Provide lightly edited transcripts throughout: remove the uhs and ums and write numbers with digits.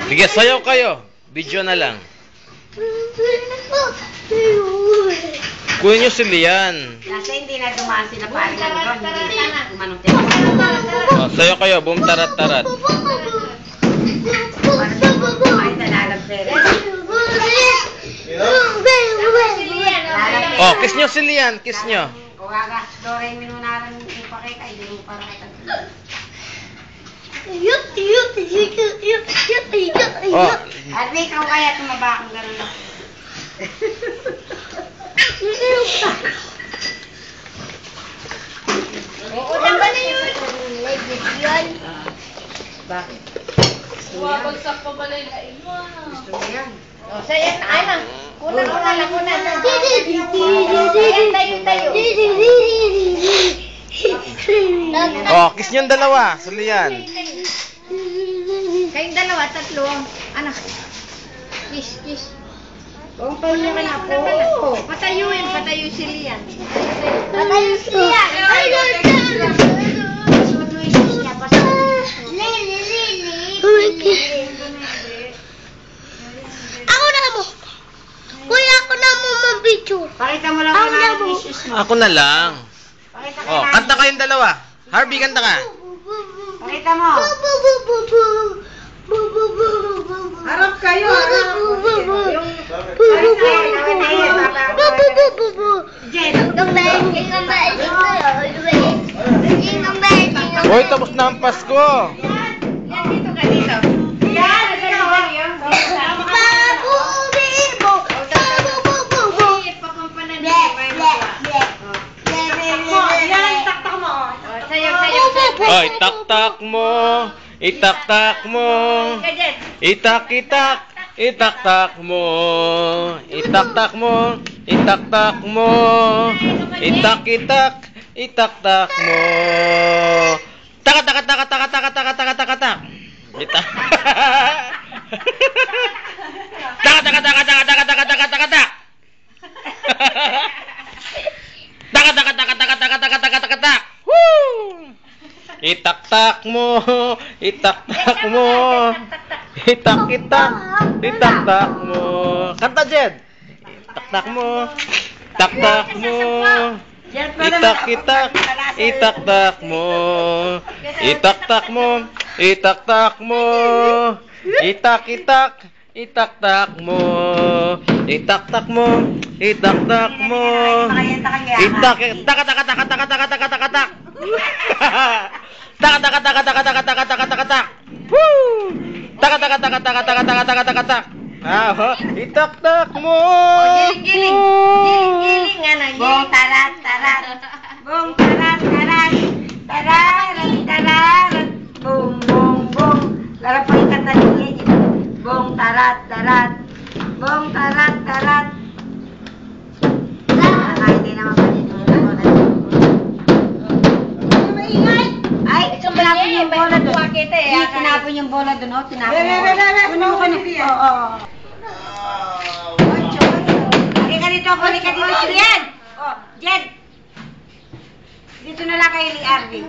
Sige, sayaw kayo. Video na lang. Kuya nyo si Lian. Kasi hindi na dumaan sila paring doon. Hindi gumanong Oh, sayaw kayo. Boom, tarat, tarat. Oh, kiss nyo si Lian. Kiss nyo. Kuwaga, Dore, minunaran yung pakita. Hindi mo parang kita. Oh. Arby, ikaw kaya tumaba kang gano'n ako. Oo, ba na yun? Yan. Bakit? Wabagsak pa pala yung lain mo. Gusto mo yan? O, saya na. Ay na. Kunan. Ayan, tayo. Oh, kiss nyo yung dalawa. Si Lian. Kayong dalawa, tatlo. Anak. Kiss. Kung paano ka na po. Patayo si Lian. Patayo si Lian. Pasuot mo yung sis niya. Pasuot mo yung sis niya. Ako na mo. Kuya, ako na mo mag-picture. Pakita mo lang kung ano yung sis mo. Ako na lang. Pakita Oh, kanta kayong dalawa. Harvey, kanta ka. Pakita mo. Harap kayo. Hoy, tapos na ang Pasko. Dito ka dito. Oh, itak-tak mo. Itak-tak mo. Itak-itak. Itak-tak mo. Itak-tak mo. Itak-tak mo. Itak-itak. Itak-tak mo. Tak-tak-tak-tak-tak-tak-tak-tak-tak. Itak. Tak-tak-tak-tak-tak-tak-tak-tak-tak. Tak-tak-tak-tak-tak-tak-tak-tak-tak. Woo! Itak-tak mo. Itak-tak mo. Itak-itak. Itak-tak mo. Kanta, Jed. Itak-tak mo. Itak-tak mo. Itak-itak. Itak-tak mo. Itak-tak mo. Itak-tak mo. Itak-itak. Itak-tak mo. Itak-tak mo. Itak-tak mo. Itak-tak-tak-tak-tak-tak-tak-tak-tak. Tak-tak-tak-tak-tak-tak-tak-tak-tak. Woo! Tak-tak-tak-tak-tak-tak-tak-tak-tak. Itak-tak mo. Giling anak. Bong tarat. Bong tarat. Tararat. Bong. Lara po yung kanta niya. Bong tarat. Bong tarat. Hindi naman pa dito. Ay, tinapon yung bola doon. Tinapon yung bola doon, oh. Tinapon mo. Oo. Halika dito, halika dito. Yan! Oh, Jed! Dito na lang kayo ni Arby.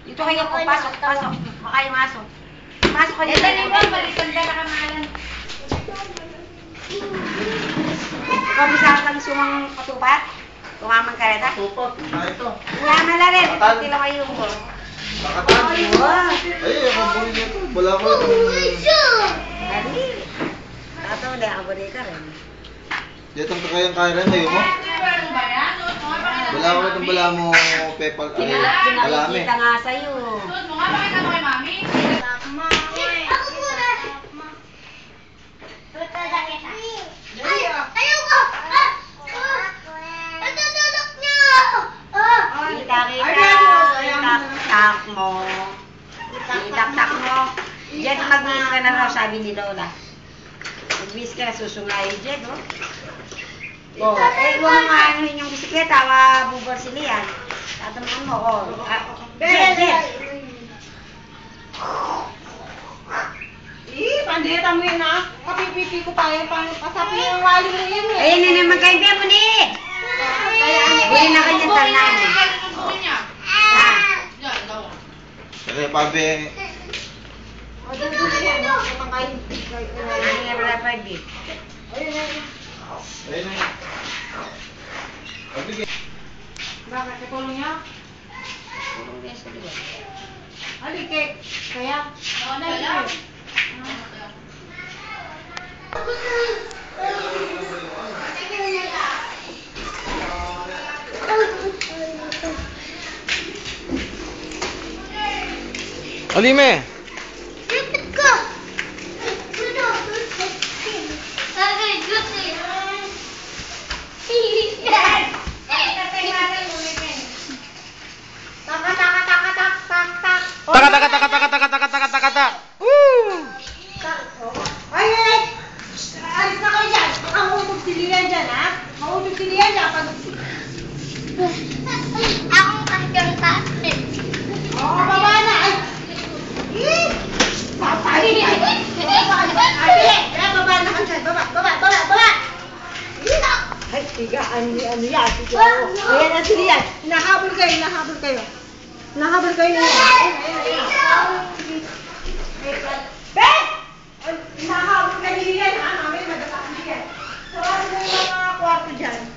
Dito kayo po, pasok. Baka kayo masok. Pasok kayo. Ito ni Mom, balikan ka na kamalan. Ikaw bisa kang sumang patupat? Tumamang ka rin, ha? Tupat. Ito. Yaman na rin. Ito sila kayo mo. Nakatan. Ay, ako buli nito. Wala ko ito. Dali. Tato, hindi ako buli ka rin. Dito ang kayang kaya rin ngayon mo. Wala ko itong bala mo, Pepal. Alami. Kinakikita nga sa'yo. Itak-tak mo. Jed, mag-miss ka na raw, sabi ni Lola. Mag-miss ka na, susungayin, Jed, oh. Oh, huwag mo nga anuhin yung bisikleta, bubor si Lian. Tatamaan mo, oh. Jed. Pandita mo yun, ha? Kapipipi ko pa yan, pasapi yung wali mo yun, eh. Ayun na naman, kaibigan mo ni. Huli na kanyang tanan. pabe. O, dito na yan. Kapangkain. Ano nga wala 5 eh. Ayun na. Ayun na. Pabigay. Bakit? Katulong niya? Purong yan sa liwan. Halike. Kaya? Oo na, yun. Alime! Lapit ko. Agay, gusto. Taka, taka, taka, tak, tak, tak. Taka, taka, taka, taka, taka, taka, taka, taka, taka. Woo! Ay, ay! Alis na kayo dyan. Baka mahutog si Lian dyan, ha? Mahutog si Lian dyan. Pag... Akong kasiyang kasi. Oo, baba na. Ay! Papay! Ay! Ay, baba na ka dyan. Baba, baba, baba, baba! Ay, tiga, ano yan? Tiga, ayan na si Lian. Hinahabol kayo, hinahabol kayo. Hinahabol kayo niya. Ben! Hinahabol kayo ni Lian, ha? Mamaya madapa si Lian. Sarado mo yung mga kwarto dyan.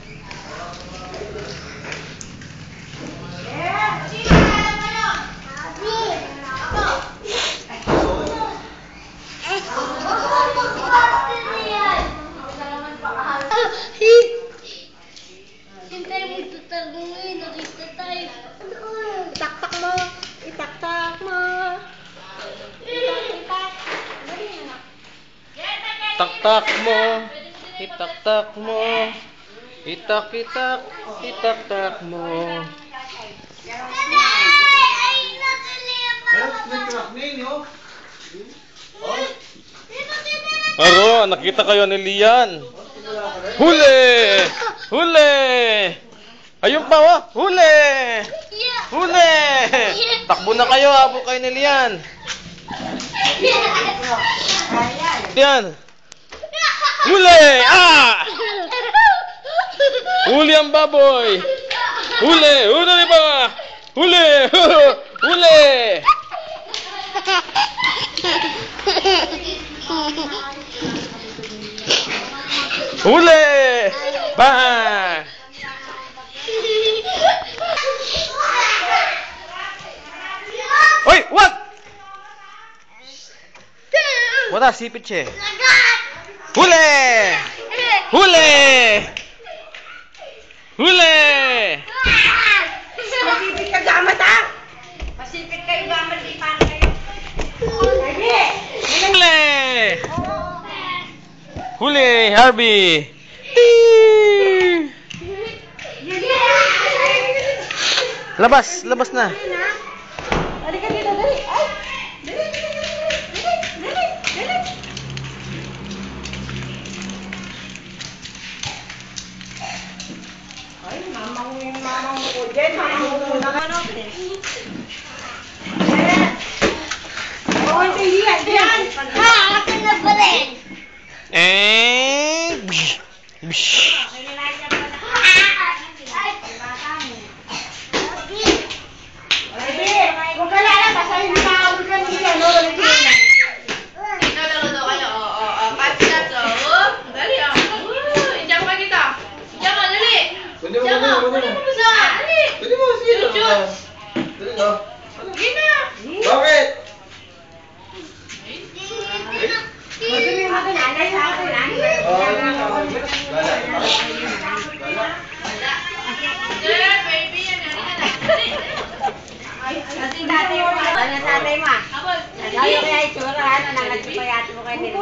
Hintay mo tutagungin, nakita tayo. Itaktak mo. Itaktak mo. Itak. Tak-tak mo. Itak-tak mo. Itak-itak. Itak-tak mo. Ayun, may truck na yun, oh. Oh. Aro, nakita kayo ni Lian. Huli! Huli! Ayun pa, oh. Huli! Huli! Takbo na kayo, habol kayo ni Lian. Lian! Huli! Ah! Huli ang baboy! Huli! Huli ba? Huli! Huli! Huli! Bang! Oy, what? Wala, sipit siya. Huli! Huli! Huli! Masipit ka gamat, ha? Pasipit kayo gamit, di paano kayo? Sige. Huli! Huli, Harvey! Labas, labas na. Halika dito, dali. Ay! Dali, dali, dali, dali, dali. Ay, mamang ko dyan. Mamang ko na ano. Oo, ito yan. Yan. Ha, ako na pa rin. Bsh! Bsh! Ay, huwag ka lalabas. Ay, nakakabot ka nila, no? Pwede mo, pwede mo. Pwede mo, sige. Dali nga. Bakit? Madumi mo ito, nanay sa akin, nanay. Kasi dati mo, ano sa tatay mo ah? Ayaw kaya itsura, ano, nangagpapayati mo kayo.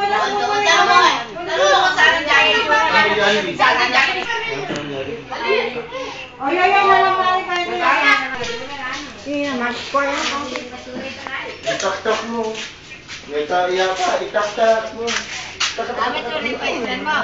O, yayan na lang mali kayo nila. Sige naman, kuha na ako. Itak-tak mo. May taiya pa, itak-tak mo. Bakit ulit pa mo?